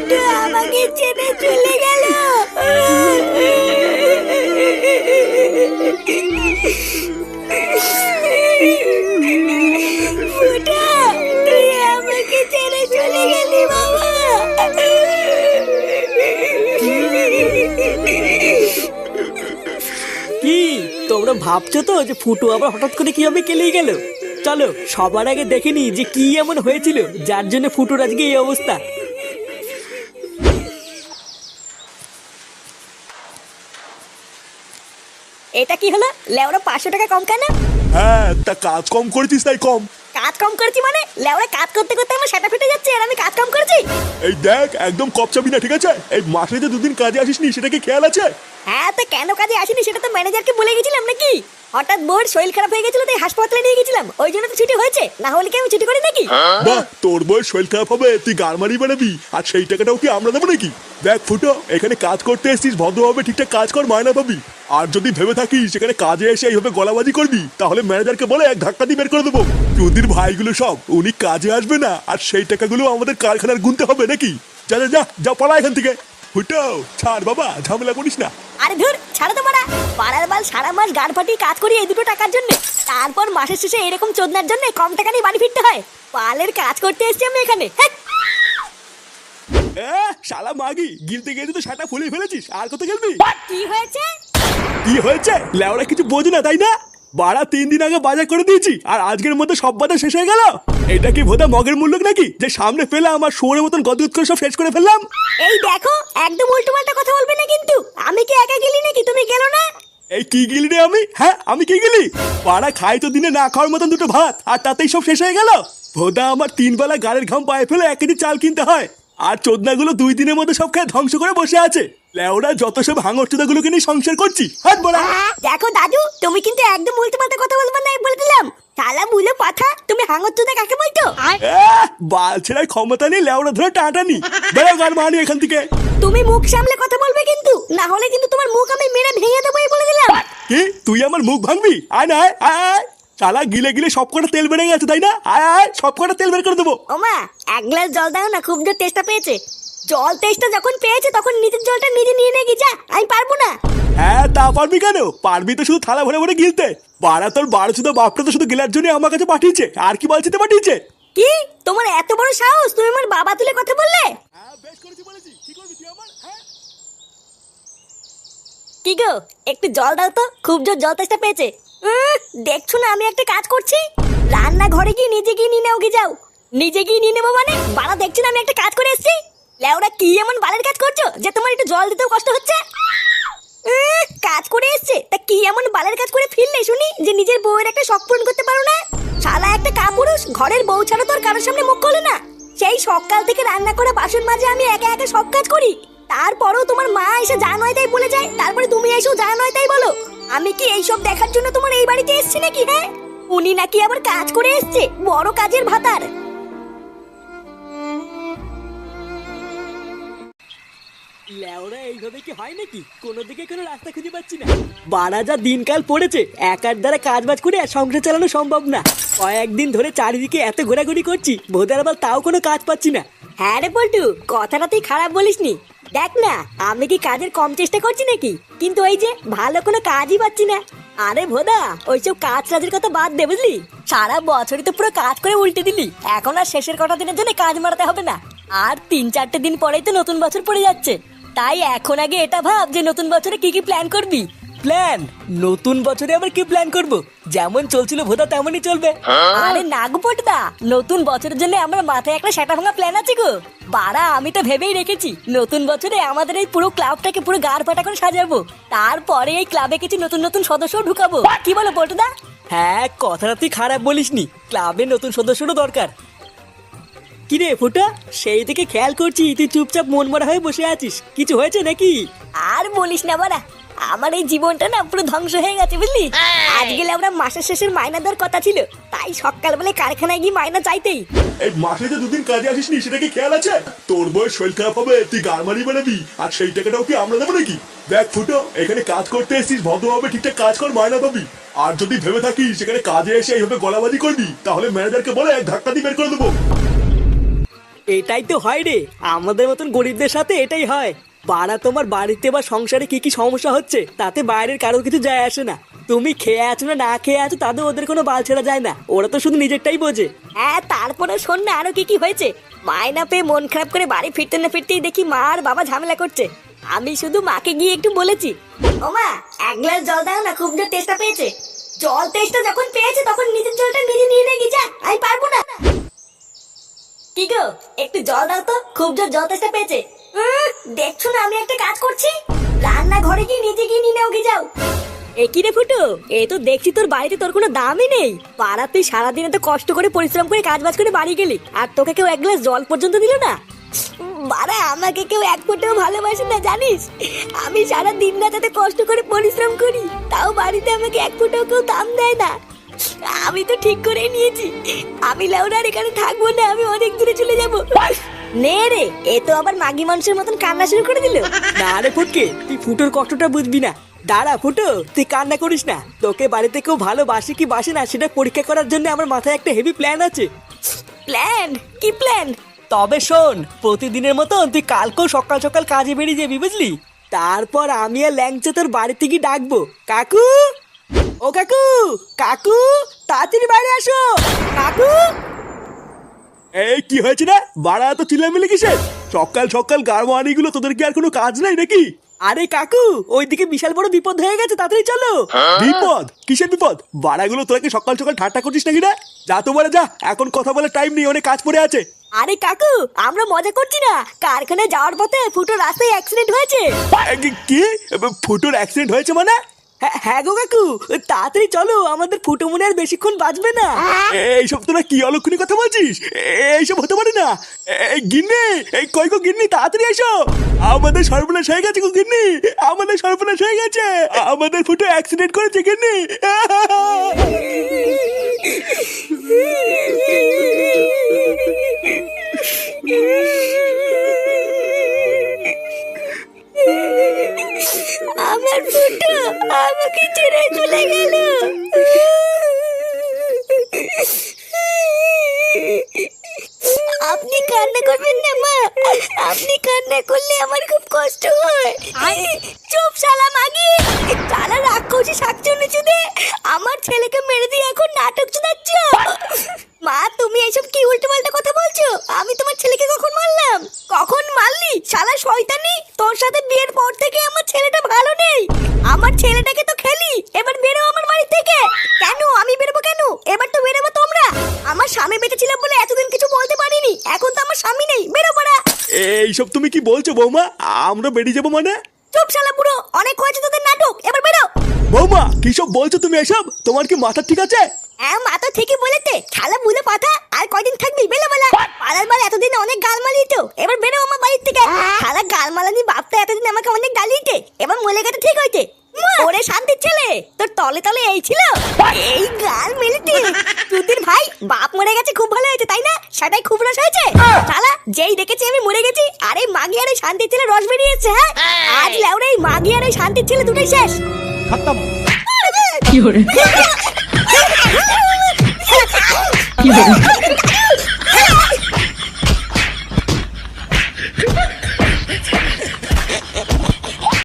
ফুটো আমাকে ছেড়ে চলে গেল। ফুটো তুই আমাকে ছেড়ে চলে গেলি বাবা। কি তোমরা ভাবছো তো যে ফুটু আবার হঠাৎ করে কিভাবে কেলেই গেল? চলো সবার আগে দেখে নি যে কি এমন হয়েছিল যার জন্য ফুটুর আজকে এই অবস্থা। এটা কি হলো? লেওরা 500 টাকা কম কেন? হ্যাঁ, তা কাজ কম করেছিস তাই কম। কাজ কম করেছি মানে? লেওরা কাজ করতে করতে আমার সেটা ফেটে যাচ্ছে আর আমি কাজ কম করেছি? এই দেখ, একদম কপচাবি না, ঠিক আছে? এই মাসে যে দুদিন কাজে আসিসনি সেটা কি খেয়াল আছে? হ্যাঁ, তো কেন কাজে আসিনি সেটা তো ম্যানেজারকে বলে গেছিলাম নাকি? হঠাৎ বোর শরীর খারাপ হয়ে গেছিল তাই হাসপাতালে নিয়ে গেছিলাম, ওই জন্য তো ছুটি হয়েছে, না হলে কি আমি ছুটি করি নাকি? বাহ, তোর বউয়ের শরীর খারাপ হবে তুই গারমারি বানাবি আর সেই টাকাটাও কি আমরা দেবো নাকি? দেখ ফুটো, এখানে কাজ করতে এসেছিস, ভদ্রভাবে ঠিকঠাক কাজ কর, মায়না পাবি। আর যদি ভেবে থাকিস সেখানে কাজে এসে এইভাবে গলাবাজি করবি তাহলে ম্যানেজারকে বলে এক ধাক্কা দিয়ে বের করে দেবো। চুদির ভাইগুলো সব উনি কাজে আসবে না আর সেই টাকাগুলো আমাদের কারখানার গুনতে হবে নাকি? যা যা যা যা, পালা এখান থেকে। ফুটো ছাড় বাবা, ঝামেলা করিস না। আরে ধুর, ছাড়ো তো মারা। পাড়ার বাল সারা মাস গাড় ফাটিয়ে কাজ করি এই দুটো টাকার জন্য, তারপর মাসের শেষে এরকম চোদনার জন্য কম টাকা নিয়ে বাড়ি ফিরতে হয়। পালের কাজ করতে এসেছি আমি এখানে। শালা মাগি, গিলতে গিয়ে তো সেটা ফুলে ফেলেছিস, আর কত গেলবি? কি হয়েছে? কি হয়েছে? লেওরা কিছু বোঝে না তাই না? বাড়া 3 দিন আগে বাজার করে দিয়েছি আর আজকের মধ্যে সব বাজার শেষ হয়ে গেল। এটা কি ভোদা মগের মূল্য নাকি যে সামনে ফেলে আমার শোরের মতন গদগদ করে সব শেষ করে ফেললাম? এই দেখো, একদম উল্টো পাল্টা কথা বলবে না কিন্তু। আমি কি একা গেলি নাকি? তুমি গেলো না? এই কি গিলি রে আমি? হ্যাঁ, আমি কি গিলি? পাড়া খাই তো দিনে না খাওয়ার মতন দুটো ভাত আর তাতেই সব শেষ হয়ে গেল। ভোদা আমার 3 বেলা গাড়ির ঘাম পায়ে ফেলে 1 কেজি চাল কিনতে হয় আর চোদনাগুলো 2 দিনের মধ্যে সব খেয়ে ধ্বংস করে বসে আছে। লেওরা যত সব হাঙর চোদাগুলোকে নিয়ে সংসার করছি, হাত বড়া। দেখো দাদু, তুমি কিন্তু একদম উল্টো পাল্টা কথা বলবে না, বলে দিলাম। শালা বুলো পাঠা, তুমি হাঙর চোদা কাকে বলতো? বাল ছেড়ার ক্ষমতা নেই, লেওরা ধরে টাটানি। বেরো গার মানি এখান থেকে। তুমি মুখ সামলে কথা বলবে কিন্তু, না হলে কিন্তু তোমার মুখ আমি মেরে ভেঙে দেবো, এই বলে দিলাম। কি তুই আমার মুখ ভাঙবি? আয় না, আয় আয়। শালা গিলে গিলে সব কটা তেল বেড়ে গেছে তাই না? আয় আয়, সব কটা তেল বের করে দেবো। ওমা, 1 গ্লাস জল দাও না, খুব জোর তেষ্টা পেয়েছে। জল তেষ্টা যখন পেয়েছে তখন নিজের জলটা নিজে নিয়ে নে গিয়ে, যা। আমি পারবো না। হ্যাঁ, তা পারবি কেন? পারবি তো শুধু থালা ভরে ভরে গিলতে। বাড়া তোর বারো শুধু বাপটা তো শুধু গিলার জন্য আমার কাছে পাঠিয়েছে, আর কি বলছিতে পাঠিয়েছে? কি তোমার এত বড় সাহস, তুমি আমার বাবা তুলে কথা বললে? হ্যাঁ, বেশ করেছি বলেছি। কি করবি তুই আমার? হ্যাঁ, কি গো, একটু জল দাও তো, খুব জোর জল তেষ্টা পেয়েছে। দেখছো না আমি একটা কাজ করছি? রান্না ঘরে গিয়ে নিজে গিয়ে নিয়ে নাও, গিয়ে যাও। নিজে গিয়ে নিয়ে নেবো মানে? বাড়া দেখছো না আমি একটা কাজ করে এসেছি? লেওরা কি এমন বালের কাজ করছো যে তোমার একটু জল দিতেও কষ্ট হচ্ছে? কাজ করে এসছে তা কি এমন বালের কাজ করে ফিরলে শুনি যে নিজের বউয়ের একটা শখ পূরণ করতে পারো না? শালা একটা কাপুরুষ, ঘরের বউ ছাড়া তো আর কারোর সামনে মুখ খোলে না। সেই সকাল থেকে রান্না করা বাসন মাজে আমি একা একা সব কাজ করি, তারপরেও তোমার মা এসে যা নয় তাই বলে যায়, তারপরে তুমি এসেও যা নয় তাই বলো। আমি কি এইসব দেখার জন্য তোমার এই বাড়িতে এসেছি নাকি? হ্যাঁ, উনি নাকি আবার কাজ করে এসছে, বড় কাজের ভাতার। লেওরা এইভাবে কি হয় নাকি? কোনো দিকে কোনো রাস্তা খুঁজে পাচ্ছি না। বাড়া যা দিনকাল পড়েছে, একার দ্বারা কাজ বাজ করে আর সংসার চালানো সম্ভব না। কয়েকদিন ধরে চারিদিকে এত ঘোরাঘুরি করছি, ভোদার আবার তাও কোনো কাজ পাচ্ছি না। হ্যাঁ রে পল্টু, কথাটা তুই খারাপ বলিসনি। দেখ না, আমি কি কাজের কম চেষ্টা করছি নাকি? কিন্তু ওই যে ভালো কোনো কাজই পাচ্ছি না। আরে ভোদা, ওইসব কাজ কাজের কথা বাদ দে, বুঝলি? সারা বছরই তো পুরো কাজ করে উল্টে দিলি, এখন আর শেষের কটা দিনের জন্য কাজ মারাতে হবে না। আর 3-4টে দিন পরেই তো নতুন বছর পড়ে যাচ্ছে, তাই এখন আগে এটা ভাব যে নতুন বছরে কি কি প্ল্যান করবি। প্ল্যান? নতুন বছরে আবার কি প্ল্যান করব? যেমন চলছিল ভোদা তেমনই চলবে। আরে না গো পটদা, নতুন বছরের জন্য আমার মাথায় একটা সেটা ভাঙা প্ল্যান আছে গো। বাড়া আমি তো ভেবেই রেখেছি নতুন বছরে আমাদের এই পুরো ক্লাবটাকে পুরো গাড় ফাটা করে সাজাবো, তারপরে এই ক্লাবে কিছু নতুন নতুন সদস্য ঢুকাবো। কি বলো পটদা? হ্যাঁ, কথাটা তুই খারাপ বলিসনি, ক্লাবে নতুন সদস্যরও দরকার। কিরে ফুটা, সেই থেকে খেয়াল করছি তুই চুপচাপ মন মরা হয়ে বসে আছিস, কিছু হয়েছে নাকি? আর বলিস না বাড়া, আমার এই জীবনটা না পুরো ধ্বংস হয়ে গেছে, বুঝলি? আজ গেলে আমরা মাসের শেষের মাইনা দেওয়ার কথা ছিল, তাই সকালবেলায় কারখানায় গিয়ে মাইনা চাইতেই। এই মাসে যে দুদিন কাজে আসিসনি সেটা কি খেয়াল আছে? তোর বয়স শরীর খারাপ হবে তুই গারমারি বানাবি আর সেই টাকাটাও কি আমরা দেবো নাকি? দেখ ফুটো, এখানে কাজ করতে এসেছিস, ভদ্রভাবে ঠিকঠাক কাজ কর, মায়না পাবি। আর যদি ভেবে থাকিস সেখানে কাজে এসে এইভাবে গলাবাজি করবি তাহলে ম্যানেজারকে বলে এক ধাক্কা দিয়ে বের করে দেবো। এটাই তো হয় রে, আমাদের মতন গরিবদের সাথে এটাই হয়। বাড়া তোমার বাড়িতে বা সংসারে কি কি সমস্যা হচ্ছে তাতে বাইরের কারোর কিছু যায় আসে না। তুমি খেয়ে আছো না খেয়ে আছো তাদের ওদের কোনো বাল ছেড়া যায় না, ওরা তো শুধু নিজেরটাই বোঝে। হ্যাঁ, তারপরে শোন না আরো কি কি হয়েছে। মায়না পেয়ে মন খারাপ করে বাড়ি ফিরতে না ফিরতেই দেখি মা আর বাবা ঝামেলা করছে। আমি শুধু মাকে গিয়ে একটু বলেছি, ও মা এক গ্লাস জল দাও না, খুব জোর তেষ্টা পেয়েছে। জল তেষ্টা যখন পেয়েছে তখন নিজের জলটা নিজে নিয়ে নে যা, আমি পারবো না। কি গো একটু জল দাও তো, খুব জোর জল তেষ্টা পেয়েছে। দেখছো না আমি একটা কাজ করছি, রান্না ঘরে গিয়ে নিজে গিয়ে নিয়ে নাও, যাও। এ কি রে ফুটো, এ তো দেখছি তোর বাড়িতে তোর কোনো দামই নেই। পাড়া তুই সারাদিন এত কষ্ট করে পরিশ্রম করে কাজ বাজ করে বাড়ি গেলি, আর তোকে কেউ এক গ্লাস জল পর্যন্ত দিল না। বাড়া আমাকে কেউ এক ফোঁটাও ভালোবাসে না জানিস। আমি সারা দিন রাত এত কষ্ট করে পরিশ্রম করি, তাও বাড়িতে আমাকে এক ফোঁটাও কেউ দাম দেয় না। আমি তো ঠিক করে নিয়েছি, আমি লাউডার এখানে থাকবো না, আমি অনেক দূরে চলে যাব। নে রে, এ তো আবার মাগি মানুষের মতন কান্না শুরু করে দিল। না রে ফুটকে, তুই ফুটোর কষ্টটা বুঝবি না। দাঁড়া ফুটো, তুই কান্না করিস না। তোকে বাড়িতে কেউ ভালোবাসে কি বাসে না সেটা পরীক্ষা করার জন্য আমার মাথায় একটা হেভি প্ল্যান আছে। প্ল্যান? কি প্ল্যান? তবে শোন, প্রতিদিনের মতন তুই কালকেও সকাল সকাল কাজে বেরিয়ে যাবি, বুঝলি? তারপর আমি আর ল্যাংচা তোর বাড়িতে গিয়ে ডাকবো, কাকু ও কাকু, কাকু তাড়াতাড়ি বাইরে আসো কাকু। এই কি হয়েছে না বাড়া, এত চিল্লামিল্লি কিসের? সকাল সকাল গাড়ওয়ানি গুলো, তোদের কি আর কোনো কাজ নাই নাকি? আরে কাকু, ওইদিকে বিশাল বড় বিপদ হয়ে গেছে, তাড়াতাড়ি চলো। বিপদ? কিসের বিপদ? বাড়াগুলো তোকে সকাল সকাল ঠাট্টা করছিস নাকি রে? যা তো বলে যা, এখন কথা বলে টাইম নেই, অনেক কাজ পড়ে আছে। আরে কাকু, আমরা মজা করছি না, কারখানায় যাওয়ার পথে ফুটো রাস্তায় অ্যাক্সিডেন্ট হয়েছে। কি? ফুটোর অ্যাক্সিডেন্ট হয়েছে মানে? হ্যাঁ গো কাকু, তাড়াতাড়ি চলো, আমাদের ফুটো মনে আর বেশিক্ষণ বাঁচবে না। এইসব তোরা কি অলক্ষণী কথা বলছিস? এইসব হতে পারে না। এই গিন্নি, এই কই গো গিন্নি, তাড়াতাড়ি এসো। আমাদের সর্বনাশ হয়ে গেছে গো গিন্নি, আমাদের সর্বনাশ হয়ে গেছে। আমাদের ফুটো অ্যাক্সিডেন্ট করেছে গিন্নি। আমার ফুটো আমাকে ছেড়ে চলে গেল। আপনি কান্না করবেন না মা, আপনি কান্না করলে আমার খুব কষ্ট হয়। চুপ শালা মাগি, শালা রাক্ষসী শাকচুন্নি চুদে, আমার ছেলেকে মেরে দিয়ে এখন নাটক শোনাচ্ছ। মা তুমি এইসব কি উল্টোপাল্টা কথা বলছো? আমি তোমার ছেলেকে কখন মারলাম? কখন মারলি শালা শয়তানি? তোর সাথে বিয়ের পর থেকে আমার ছেলেটা ভালো নেই। আমার ছেলেটাকে তো খেলি, এবার বেরো আমার বাড়ি থেকে। কেন আমি বেরোবো কেন? এবার তো বেরোবো তোমরা। আমার স্বামী বেঁচে ছিল বলে এতদিন কিছু বলতে পারিনি, এখন তো আমার স্বামী নেই, বেরো পড়া। এইসব তুমি কি বলছো বৌমা? আমরা বেরিয়ে যাবো মানে? চুপ শালা বুড়ো, অনেক হয়েছে তোদের নাটক, এবার বেরো। বৌমা কি সব বলছো তুমি এসব? তোমার কি মাথা ঠিক আছে? হ্যাঁ মা তো ঠিকই বলেছে, শালা বুলে পাঠা, আর কয়দিন থাকবি? বেলা বেলা পাড়ার বার এতদিন অনেক গাল মালিয়েছো, এবার বেরো আমার বাড়ির থেকে। শালা গাল মালানি বাপটা এতদিন আমাকে অনেক গালিয়েছে, এবার মলে গেছে ঠিক হয়েছে। ওরে শান্তির ছেলে, তোর তলে তলে এই ছিল, এই গাল মেলেছে। তুদির ভাই বাপ মরে গেছে, খুব ভালো হয়েছে তাই না? সেটাই খুব রস হয়েছে। শালা যেই দেখেছি আমি মরে গেছি, আরে মাগি আর এই শান্তির ছেলে রস বেরিয়েছে। হ্যাঁ আজ লেওরে এই মাগি আর এই শান্তির ছেলে দুটোই শেষ। খতম। কি হরে? কি হরে?